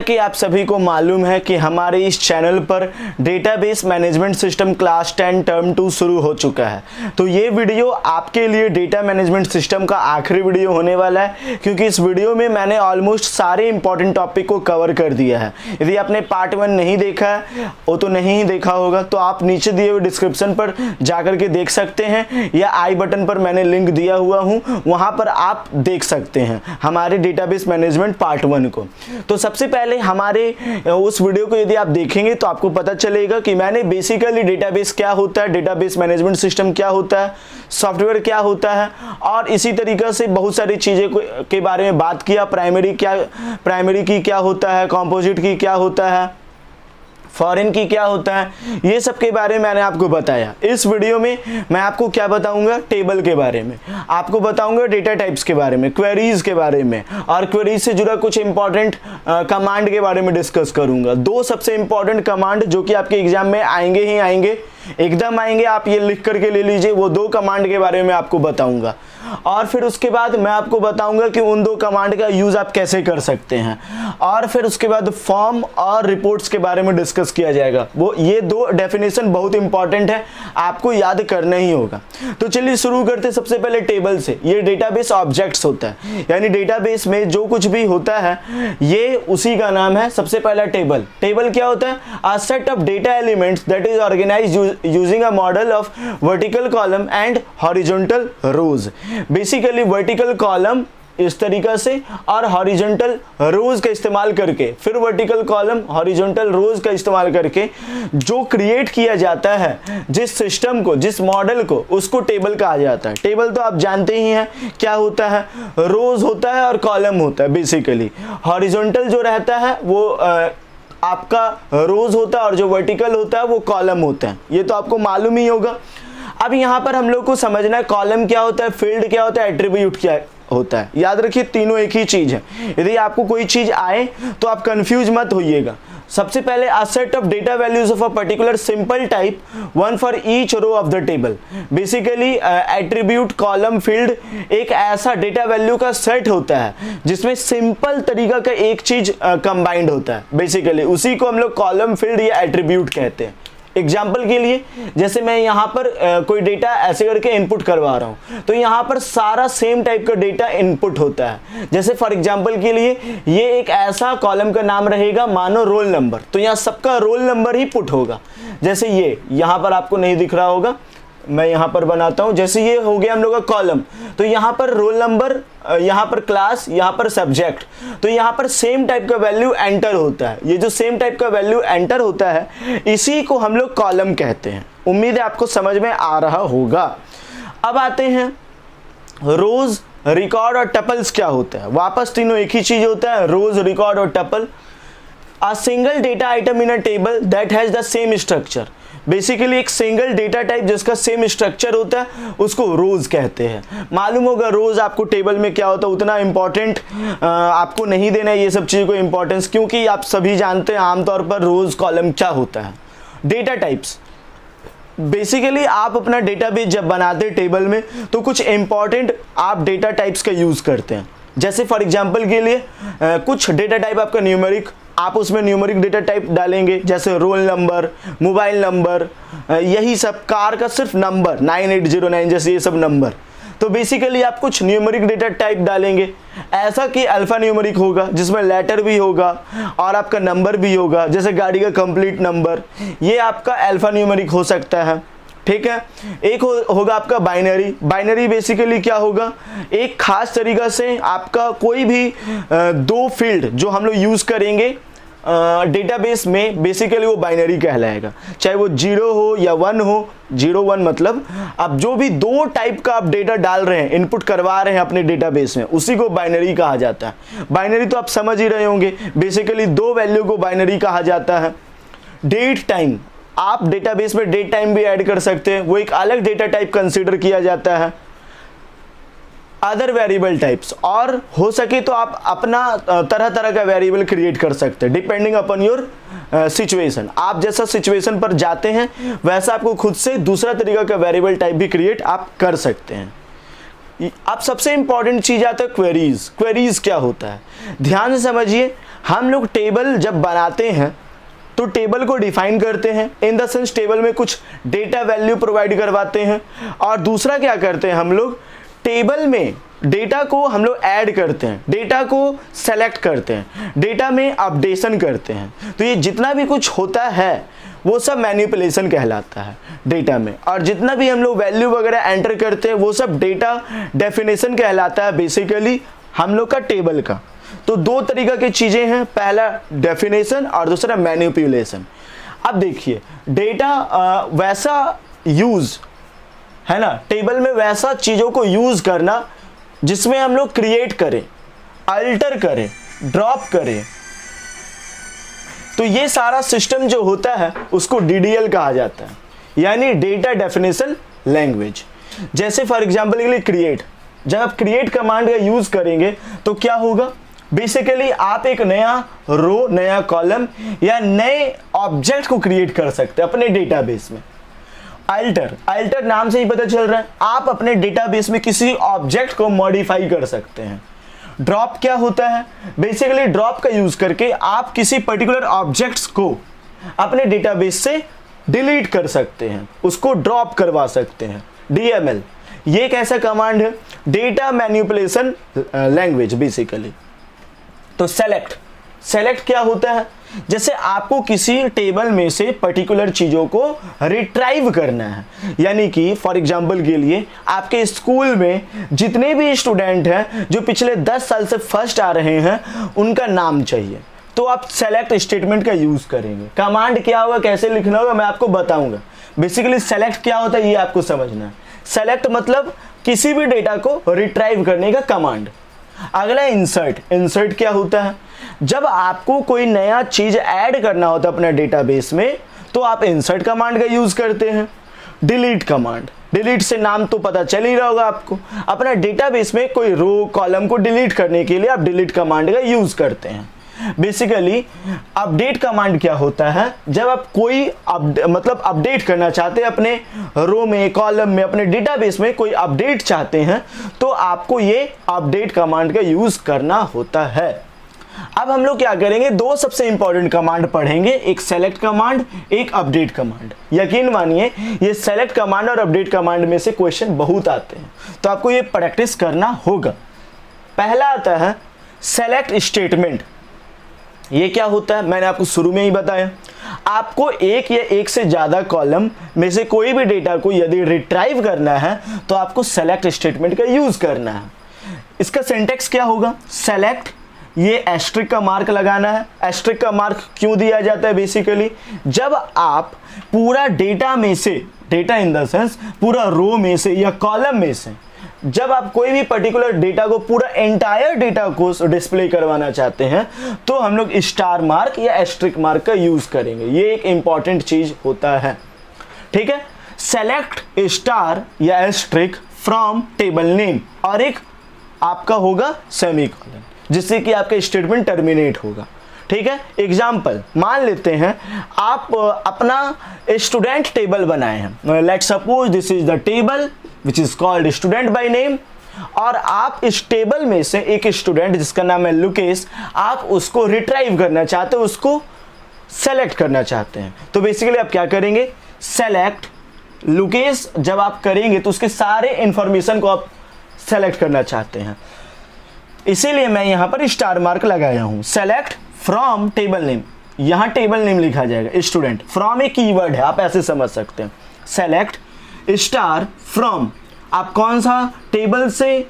कि आप सभी को मालूम है कि हमारे इस चैनल पर database management system class 10 term 2 शुरू हो चुका है। तो ये वीडियो आपके लिए डेटा मैनेजमेंट सिस्टम का आखिरी वीडियो होने वाला है, क्योंकि इस वीडियो में मैंने ऑलमोस्ट सारे इंपॉर्टेंट टॉपिक को कवर कर दिया है। यदि आपने पार्ट 1 नहीं देखा है वो तो नहीं ही देखा होगा, तो आप नीचे दिए हुए डिस्क्रिप्शन पर जाकर के देख सकते हैं, या आई बटन पर मैंने लिंक दिया हुआ हूँ, वहाँ पर आप देख सकते हैं हमारे डेटाबेस मैनेजमेंट पार्ट 1 को। तो सबसे पहले हमारे उस वीडियो को यदि आप देखेंगे तो आपको पता चलेगा कि मैंने बेसिकली डेटाबेस क्या होता है, डेटाबेस मैनेजमेंट सिस्टम क्या होता है, सॉफ्टवेयर क्या होता है, और इसी तरीके से बहुत सारी चीज़ें के बारे में बात किया। प्राइमरी की क्या होता है, कंपोजिट की क्या होता है, फॉरेन की क्या होता है, ये सब के बारे में मैंने आपको बताया। इस वीडियो में मैं आपको क्या बताऊंगा, टेबल के बारे में आपको बताऊंगा, डेटा टाइप्स के बारे में, क्वेरीज के बारे में, और क्वेरीज से जुड़ा कुछ इंपॉर्टेंट कमांड के बारे में डिस्कस करूंगा। दो सबसे इंपॉर्टेंट कमांड जो कि आपके एग्जाम में आएंगे ही आएंगे, एकदम आएंगे, आप ये लिख करके ले लीजिए। वो दो कमांड के बारे में आपको बताऊंगा, और फिर उसके बाद मैं आपको बताऊंगा कि उन दो कमांड का यूज आप कैसे कर सकते हैं, और फिर उसके बाद फॉर्म और रिपोर्ट्स के बारे में डिस्कस किया जाएगा। वो ये दो डेफिनेशन बहुत इंपॉर्टेंट है, आपको याद करना ही होगा। तो चलिए शुरू करते सबसे पहले टेबल से। ये डेटाबेस ऑब्जेक्ट्स होता है, यानी डेटाबेस में जो कुछ भी होता है ये उसी का नाम है। सबसे पहला टेबल। टेबल क्या होता है? A set of data elements that is organized using a model of vertical column and horizontal rows। Basically vertical column इस तरीका से और हॉरिजॉन्टल रोज का इस्तेमाल करके, फिर वर्टिकल कॉलम हॉरिजॉन्टल रोज का इस्तेमाल करके जो क्रिएट किया जाता है जिस सिस्टम को, जिस मॉडल को, उसको टेबल कहा जाता है। टेबल तो आप जानते ही हैं क्या होता है, रोज होता है और कॉलम होता है। बेसिकली हॉरिजॉन्टल जो रहता है वो आपका रोज होता है, और जो वर्टिकल होता है वो कॉलम होता है। ये तो आपको मालूम ही होगा। अब यहाँ पर हम लोग को समझना है कॉलम क्या होता है, फील्ड क्या होता है, एट्रीब्यूट क्या होता है। याद रखिए तीनों एक ही चीज है। यदि आपको कोई चीज आए तो आप कंफ्यूज मत होइएगा। सबसे पहले a set of data values of a particular simple type, one for each row of the table. Basically attribute, column, field एक ऐसा डेटा वैल्यू का सेट होता है जिसमें सिंपल तरीका का एक चीज कंबाइंड होता है। बेसिकली उसी को हम लोग कॉलम, फील्ड या एट्रीब्यूट कहते हैं। एग्जाम्पल के लिए जैसे मैं यहाँ पर कोई डेटा ऐसे करके इनपुट करवा रहा हूँ, तो यहाँ पर सारा सेम टाइप का डेटा इनपुट होता है। जैसे फॉर एग्जाम्पल के लिए ये एक ऐसा कॉलम का नाम रहेगा, मानो रोल नंबर, तो यहाँ सबका रोल नंबर ही पुट होगा। जैसे ये यहाँ पर आपको नहीं दिख रहा होगा, मैं यहाँ पर बनाता हूँ। जैसे ये हो गया हम लोग का कॉलम, तो यहाँ पर रोल नंबर, यहाँ पर क्लास, यहाँ पर सब्जेक्ट, तो यहाँ पर सेम टाइप का वैल्यू एंटर होता है। ये जो सेम टाइप का वैल्यू एंटर होता है इसी को हम लोग कॉलम कहते हैं। उम्मीद है आपको समझ में आ रहा होगा। अब आते हैं रोज, रिकॉर्ड और टपल्स क्या होता है। वापस तीनों एक ही चीज होता है, रोज, रिकॉर्ड और tuple. A single data item in a table that has the same structure। Basically एक सिंगल डेटा टाइप जिसका सेम स्ट्रक्चर होता है उसको रोज कहते हैं। मालूम होगा रोज आपको टेबल में क्या होता है, उतना इंपॉर्टेंट आपको नहीं देना है ये सब चीज़ों को इंपॉर्टेंस, क्योंकि आप सभी जानते हैं आमतौर पर रोज, कॉलम क्या होता है। डेटा टाइप्स, बेसिकली आप अपना डेटाबेस जब बनाते हैं टेबल में तो कुछ इंपॉर्टेंट आप डेटा टाइप्स का यूज़ करते हैं। जैसे फॉर एग्जांपल के लिए कुछ डेटा टाइप आपका न्यूमेरिक, आप उसमें न्यूमेरिक डेटा टाइप डालेंगे, जैसे रोल नंबर, मोबाइल नंबर, यही सब, कार का सिर्फ नंबर 9809, जैसे ये सब नंबर। तो बेसिकली आप कुछ न्यूमेरिक डेटा टाइप डालेंगे, ऐसा कि अल्फा न्यूमेरिक होगा जिसमें लेटर भी होगा और आपका नंबर भी होगा। जैसे गाड़ी का कंप्लीट नंबर, ये आपका अल्फा न्यूमेरिक हो सकता है। ठीक है। एक होगा आपका बाइनरी। बाइनरी बेसिकली क्या होगा, एक खास तरीका से आपका कोई भी दो फील्ड जो हम लोग यूज करेंगे डेटाबेस में, बेसिकली वो बाइनरी कहलाएगा। चाहे वो 0 हो या 1 हो। 0 1 मतलब अब जो भी दो टाइप का आप डेटा डाल रहे हैं, इनपुट करवा रहे हैं अपने डेटाबेस में, उसी को बाइनरी कहा जाता है। बाइनरी तो आप समझ ही रहे होंगे, बेसिकली दो वैल्यू को बाइनरी कहा जाता है। डेट टाइम, आप डेटाबेस में डेट टाइम भी ऐड कर सकते हैं, वो एक अलग डेटा टाइप कंसीडर किया जाता है। अदर वेरिएबल टाइप्स, और हो सके तो आप अपना तरह तरह का वेरिएबल क्रिएट कर सकते हैं डिपेंडिंग अपॉन योर सिचुएशन। आप जैसा सिचुएशन पर जाते हैं वैसा आपको खुद से दूसरा तरीका का वेरिएबल टाइप भी क्रिएट आप कर सकते हैं। अब सबसे इंपॉर्टेंट चीज आता है क्वेरीज। क्वेरीज क्या होता है, ध्यान से समझिए। हम लोग टेबल जब बनाते हैं तो टेबल को डिफाइन करते हैं, इन द सेंस टेबल में कुछ डेटा वैल्यू प्रोवाइड करवाते हैं, और दूसरा क्या करते हैं हम लोग, टेबल में डेटा को हम लोग ऐड करते हैं, डेटा को सेलेक्ट करते हैं, डेटा में अपडेशन करते हैं। तो ये जितना भी कुछ होता है वो सब मैनिपुलेशन कहलाता है डेटा में, और जितना भी हम लोग वैल्यू वगैरह एंटर करते हैं वो सब डेटा डेफिनेशन कहलाता है बेसिकली हम लोग का टेबल का। तो दो तरीका की चीजें हैं, पहला डेफिनेशन और दूसरा मैनिपुलेशन। अब देखिए डेटा वैसा यूज है ना, टेबल में वैसा चीजों को यूज करना जिसमें हम लोग क्रिएट करें, अल्टर करें, ड्रॉप करें। तो ये सारा सिस्टम जो होता है उसको DDL कहा जाता है, यानी डेटा डेफिनेशन लैंग्वेज। जैसे फॉर एग्जांपल के लिए क्रिएट, जब आप क्रिएट कमांड का यूज करेंगे तो क्या होगा, बेसिकली आप एक नया रो, नया कॉलम या नए ऑब्जेक्ट को क्रिएट कर सकते हैं अपने डेटाबेस में। अल्टर नाम से ही पता चल रहा है, आप अपने डेटाबेस में किसी ऑब्जेक्ट को मॉडिफाई कर सकते हैं। ड्रॉप क्या होता है, बेसिकली ड्रॉप का यूज करके आप किसी पर्टिकुलर ऑब्जेक्ट्स को अपने डेटाबेस से डिलीट कर सकते हैं, उसको ड्रॉप करवा सकते हैं। DML ये एक ऐसा कमांड है, डेटा मैनिपुलेशन लैंग्वेज बेसिकली। तो सेलेक्ट क्या होता है, जैसे आपको किसी टेबल में से पर्टिकुलर चीजों को रिट्राइव करना है, यानी कि फॉर एग्जांपल के लिए आपके स्कूल में जितने भी स्टूडेंट हैं जो पिछले 10 साल से फर्स्ट आ रहे हैं उनका नाम चाहिए, तो आप सेलेक्ट स्टेटमेंट का यूज करेंगे। कमांड क्या होगा, कैसे लिखना होगा, मैं आपको बताऊंगा। बेसिकली सेलेक्ट क्या होता है ये आपको समझना है। सेलेक्ट मतलब किसी भी डेटा को रिट्राइव करने का कमांड। अगला इंसर्ट क्या होता है, जब आपको कोई नया चीज ऐड करना होता है अपने डेटाबेस में तो आप इंसर्ट कमांड का यूज करते हैं। डिलीट कमांड, डिलीट से नाम तो पता चल ही रहा होगा आपको, अपना डेटाबेस में कोई रो कॉलम को डिलीट करने के लिए आप डिलीट कमांड का यूज करते हैं। बेसिकली अपडेट कमांड क्या होता है, जब आप कोई मतलब अपडेट करना चाहते हैं अपने रो में, कॉलम में, अपने डेटाबेस में कोई अपडेट चाहते हैं तो आपको ये अपडेट कमांड का यूज करना होता है। अब हम लोग क्या करेंगे, दो सबसे इंपॉर्टेंट कमांड पढ़ेंगे, एक सेलेक्ट कमांड, एक अपडेट कमांड। यकीन मानिए ये सेलेक्ट कमांड और अपडेट कमांड में से क्वेश्चन बहुत आते हैं, तो आपको ये प्रैक्टिस करना होगा। पहला आता है सेलेक्ट स्टेटमेंट। ये क्या होता है, मैंने आपको शुरू में ही बताया, आपको एक या एक से ज्यादा कॉलम में से कोई भी डेटा को यदि रिट्राइव करना है तो आपको सेलेक्ट स्टेटमेंट का यूज करना है। इसका सिंटेक्स क्या होगा, सेलेक्ट, ये एस्ट्रिक का मार्क लगाना है। एस्ट्रिक का मार्क क्यों दिया जाता है, बेसिकली जब आप पूरा डेटा में से, डेटा इन द सेंस पूरा रो में से या कॉलम में से, जब आप कोई भी पर्टिकुलर डेटा को, पूरा एंटायर डेटा को डिस्प्ले करवाना चाहते हैं तो हम लोग स्टार मार्क या एस्ट्रिक मार्क का यूज करेंगे। ये एक इंपॉर्टेंट चीज होता है, ठीक है। सेलेक्ट स्टार या एस्ट्रिक फ्रॉम टेबल नेम, और एक आपका होगा सेमीकोलन, जिससे कि आपका स्टेटमेंट टर्मिनेट होगा, ठीक है। एग्जाम्पल मान लेते हैं आप अपना स्टूडेंट टेबल बनाए हैं, let suppose this is the table which is called student by name, और आप इस टेबल में से एक स्टूडेंट जिसका नाम है लुकेश, आप उसको रिट्राइव करना चाहते हो, उसको सेलेक्ट करना चाहते हैं। तो बेसिकली आप क्या करेंगे, सेलेक्ट लुकेश जब आप करेंगे तो उसके सारे इंफॉर्मेशन को आप सेलेक्ट करना चाहते हैं, इसीलिए मैं यहां पर स्टार मार्क लगाया हूं। सेलेक्ट फ्रॉम टेबल नेम, यहां टेबल नेम लिखा जाएगा, स्टूडेंट। फ्रॉम एक कीवर्ड है, आप ऐसे समझ सकते हैं। सेलेक्ट स्टार फ्रॉम, आप कौन सा टेबल से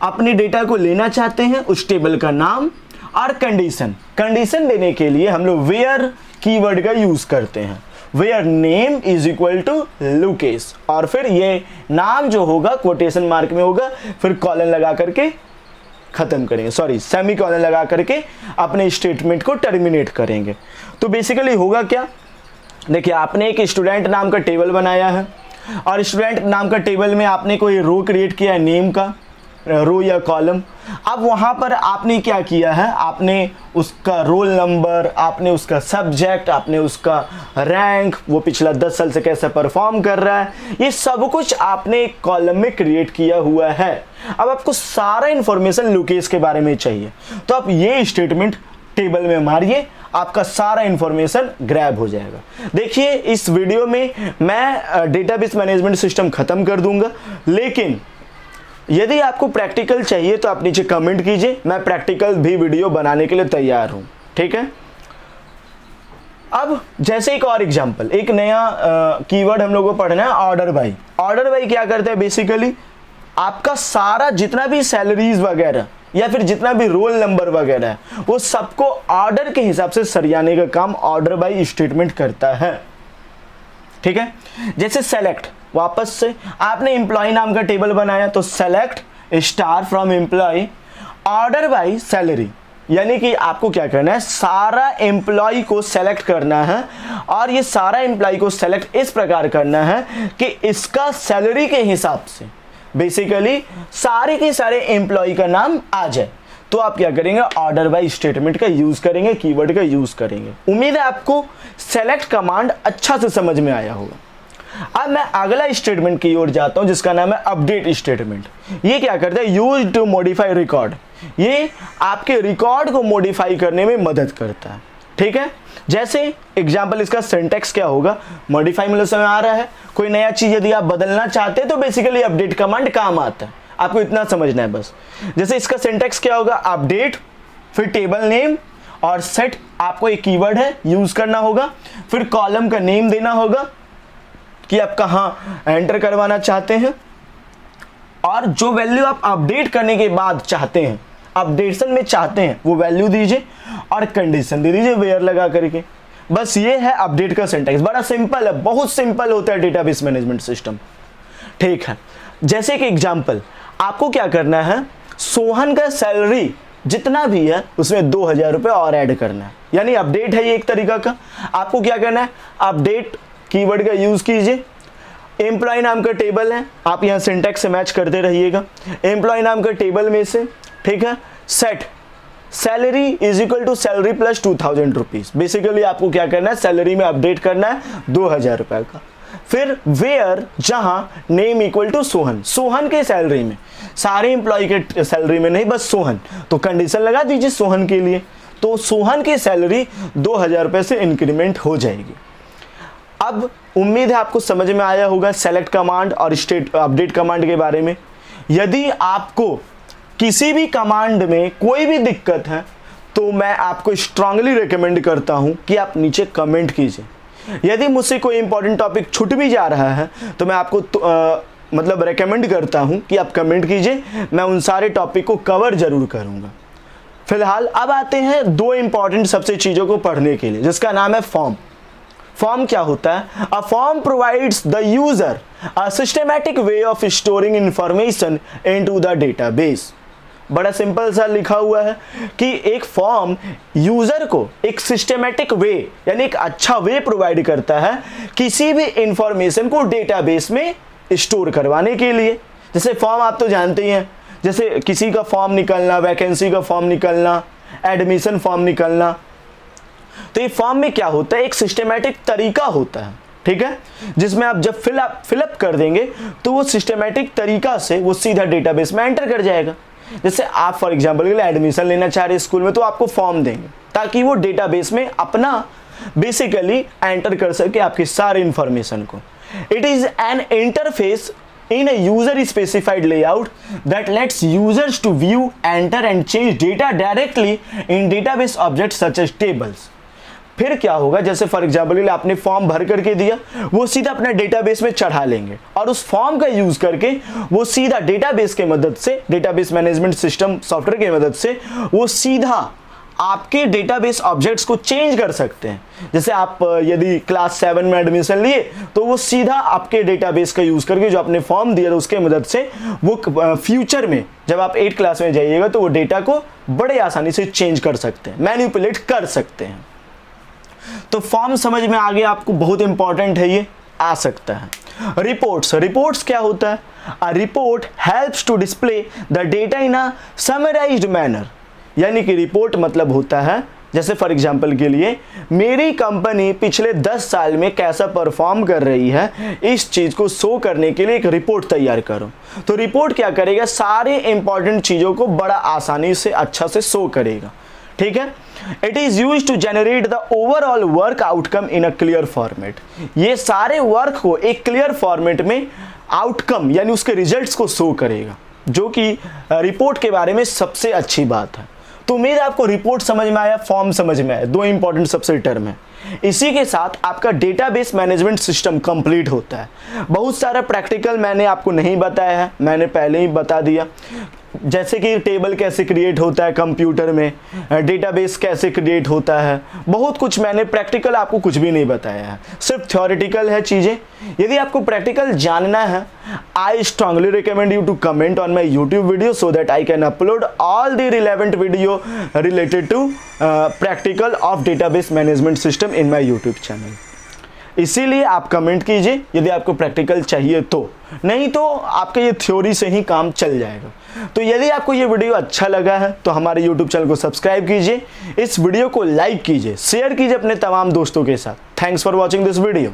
अपने डेटा को लेना चाहते हैं, उस टेबल का नाम, और कंडीशन देने के लिए हम लोग वेयर कीवर्ड का यूज करते हैं। Where name is equal to Lukesh, और फिर ये नाम जो होगा कोटेशन मार्क में होगा, फिर कॉलन लगा करके खत्म करेंगे, सॉरी सेमीकोलन लगा करके अपने स्टेटमेंट को टर्मिनेट करेंगे। तो बेसिकली होगा क्या, देखिए आपने एक स्टूडेंट नाम का टेबल बनाया है, और स्टूडेंट नाम का टेबल में आपने कोई रो क्रिएट किया है नेम का, रो या कॉलम। अब वहाँ पर आपने क्या किया है, आपने उसका रोल नंबर, आपने उसका सब्जेक्ट, आपने उसका रैंक, वो पिछला 10 साल से कैसे परफॉर्म कर रहा है, ये सब कुछ आपने एक कॉलम में क्रिएट किया हुआ है। अब आपको सारा इंफॉर्मेशन लुकेश के बारे में चाहिए, तो आप ये स्टेटमेंट टेबल में मारिए, आपका सारा इंफॉर्मेशन ग्रैब हो जाएगा। देखिए इस वीडियो में मैं डेटाबेस मैनेजमेंट सिस्टम खत्म कर दूंगा, लेकिन यदि आपको प्रैक्टिकल चाहिए तो आप नीचे कमेंट कीजिए, मैं प्रैक्टिकल भी वीडियो बनाने के लिए तैयार हूं, ठीक है। अब जैसे एक और एग्जांपल, एक नया कीवर्ड हम लोगों को पढ़ना है, ऑर्डर बाई। ऑर्डर बाई क्या करते हैं, बेसिकली आपका सारा जितना भी सैलरीज वगैरह या फिर जितना भी रोल नंबर वगैरह है, वो सबको ऑर्डर के हिसाब से सरियाने का काम ऑर्डर बाई स्टेटमेंट करता है, ठीक है। जैसे सेलेक्ट, वापस से आपने एम्प्लॉय नाम का टेबल बनाया, तो select star from employ order by salary, यानी कि आपको क्या करना है, सारा एम्प्लॉय को सेलेक्ट करना है, और ये सारा एम्प्लॉय को सेलेक्ट इस प्रकार करना है कि इसका सैलरी के हिसाब से बेसिकली सारे के सारे एम्प्लॉय का नाम आ जाए। तो आप क्या करेंगे, ऑर्डर बाय स्टेटमेंट का यूज करेंगे, कीवर्ड का यूज करेंगे। उम्मीद है आपको सेलेक्ट कमांड अच्छा से समझ में आया होगा। अब मैं अगला स्टेटमेंट की ओर जाता हूं, जिसका नाम है अपडेट स्टेटमेंट। ये क्या करता है, यूज टू मॉडिफाई रिकॉर्ड, ये आपके रिकॉर्ड को मॉडिफाई करने में मदद करता है, ठीक है। जैसे एग्जाम्पल, इसका सिंटेक्स क्या होगा, मॉडिफाई मतलब समझ आ रहा है, कोई नया चीज यदि आप बदलना चाहते हैं तो बेसिकली अपडेट कमांड काम आता है, आपको इतना समझना है बस। जैसे इसका सिंटेक्स क्या होगा, अपडेट, फिर टेबल नेम और सेट, आपको एक कीवर्ड है यूज करना होगा, फिर कॉलम का नेम देना होगा कि आप कहाँ एंटर करवाना चाहते हैं, और जो वैल्यू आप अपडेट करने के बाद चाहते हैं, अपडेशन में चाहते हैं, वो वैल्यू दीजिए और कंडीशन दे दीजिए वेयर लगा करके। बस ये है अपडेट का सिंटैक्स, बड़ा सिंपल है, बहुत सिंपल होता है डेटाबेस मैनेजमेंट सिस्टम, ठीक है। जैसे कि एग्जांपल, आपको क्या करना है, सोहन का सैलरी जितना भी है उसमें 2000 रुपये और ऐड करना है, यानी अपडेट है ये एक तरीका का। आपको क्या करना है, अपडेट कीवर्ड का यूज कीजिए, एम्प्लॉय नाम का टेबल है, आप यहाँ सिंटैक्स से मैच करते रहिएगा, एम्प्लॉय नाम का टेबल में से, ठीक है, set salary is equal to salary plus 2000 rupees, basically आपको क्या करना है, सैलरी में अपडेट करना है 2000 रुपये का। फिर वेयर, जहां name equal to Sohan, Sohan के सैलरी में, सारे एम्प्लॉय के सैलरी में नहीं, बस सोहन, तो कंडीशन लगा दीजिए सोहन के लिए, तो सोहन की सैलरी 2000 रुपये से इंक्रीमेंट हो जाएगी। अब उम्मीद है आपको समझ में आया होगा सेलेक्ट कमांड और अपडेट कमांड के बारे में। यदि आपको किसी भी कमांड में कोई भी दिक्कत है तो मैं आपको स्ट्रांगली रिकमेंड करता हूं कि आप नीचे कमेंट कीजिए। यदि मुझसे कोई इंपॉर्टेंट टॉपिक छूट भी जा रहा है तो मैं आपको मतलब रेकमेंड करता हूं कि आप कमेंट कीजिए, मैं उन सारे टॉपिक को कवर जरूर करूंगा। फिलहाल अब आते हैं दो इंपॉर्टेंट सबसे चीज़ों को पढ़ने के लिए, जिसका नाम है फॉर्म। फॉर्म क्या होता है, a form provides the user a systematic way of storing information into the database. बड़ा सिंपल सा लिखा हुआ है कि एक फॉर्म यूजर को एक सिस्टमैटिक वे यानी एक अच्छा वे प्रोवाइड करता है किसी भी इंफॉर्मेशन को डेटाबेस में स्टोर करवाने के लिए। जैसे फॉर्म आप तो जानते ही हैं, जैसे किसी का फॉर्म निकलना, वैकेंसी का फॉर्म निकलना, एडमिशन फॉर्म निकलना, तो ये फॉर्म में क्या होता है, एक सिस्टमैटिक तरीका होता है, ठीक है, जिसमें आप जब फिलअप कर देंगे तो वो सिस्टमैटिक तरीका से वो सीधा डेटाबेस में एंटर कर जाएगा। जैसे आप फॉर एग्जांपल के लिए एडमिशन लेना चाह रहे हैं स्कूल में, तो आपको फॉर्म देंगे ताकि वो डेटाबेस में अपना बेसिकली एंटर कर सके आपके सारे इंफॉर्मेशन को। It is an interface in a user specified layout that lets users to view, enter and change data directly in database objects such as tables। फिर क्या होगा, जैसे फॉर एग्जाम्पल के लिए आपने फॉर्म भर करके दिया, वो सीधा अपना डेटाबेस में चढ़ा लेंगे और उस फॉर्म का यूज करके वो सीधा डेटाबेस के मदद से, डेटाबेस मैनेजमेंट सिस्टम सॉफ्टवेयर की मदद से वो सीधा आपके डेटाबेस ऑब्जेक्ट्स को चेंज कर सकते हैं। जैसे आप यदि क्लास 7 में एडमिशन लिए तो वो सीधा आपके डेटाबेस का यूज करके जो आपने फॉर्म दिया उसके मदद से वो फ्यूचर में जब आप 8 क्लास में जाइएगा तो वो डेटा को बड़े आसानी से चेंज कर सकते हैं, मैनिपुलेट कर सकते हैं। तो फॉर्म समझ में आ गया आपको, बहुत इंपॉर्टेंट है ये, आ सकता है। रिपोर्ट्स क्या होता है? A report helps to display the data in a summarized manner. यानी कि रिपोर्ट मतलब होता है, जैसे फॉर एग्जांपल के लिए मेरी कंपनी पिछले 10 साल में कैसा परफॉर्म कर रही है, इस चीज को शो करने के लिए एक रिपोर्ट तैयार करो। तो रिपोर्ट क्या करेगा? सारे इंपॉर्टेंट चीजों को बड़ा आसानी से अच्छा से शो करेगा। ठीक है। It is use to generate the overall work outcome in a clear format. ये सारे वर्क को एक क्लियर फॉर्मेट में आउटकम यानी उसके रिजल्ट्स को शो करेगा, जो कि रिपोर्ट के बारे में सबसे अच्छी बात है। तो उम्मीद है आपको रिपोर्ट समझ में आया, फॉर्म समझ में आया, दो इंपॉर्टेंट सबसे टर्म है। इसी के साथ आपका डेटाबेस मैनेजमेंट सिस्टम कंप्लीट होता है। बहुत सारा प्रैक्टिकल मैंने आपको नहीं बताया है, मैंने पहले ही बता दिया, जैसे कि टेबल कैसे क्रिएट होता है कंप्यूटर में, डेटाबेस कैसे क्रिएट होता है, बहुत कुछ मैंने प्रैक्टिकल आपको कुछ भी नहीं बताया है, सिर्फ थ्योरेटिकल है चीज़ें। यदि आपको प्रैक्टिकल जानना है, I strongly recommend you to comment on my YouTube video so that I can upload all the relevant video related to practical of database management system in my YouTube channel. इसीलिए आप comment कीजिए यदि आपको practical चाहिए तो, नहीं तो आपके ये थ्योरी से ही काम चल जाएगा। तो यदि आपको ये वीडियो अच्छा लगा है तो हमारे YouTube चैनल को सब्सक्राइब कीजिए, इस वीडियो को लाइक कीजिए, शेयर कीजिए अपने तमाम दोस्तों के साथ। Thanks for watching this video.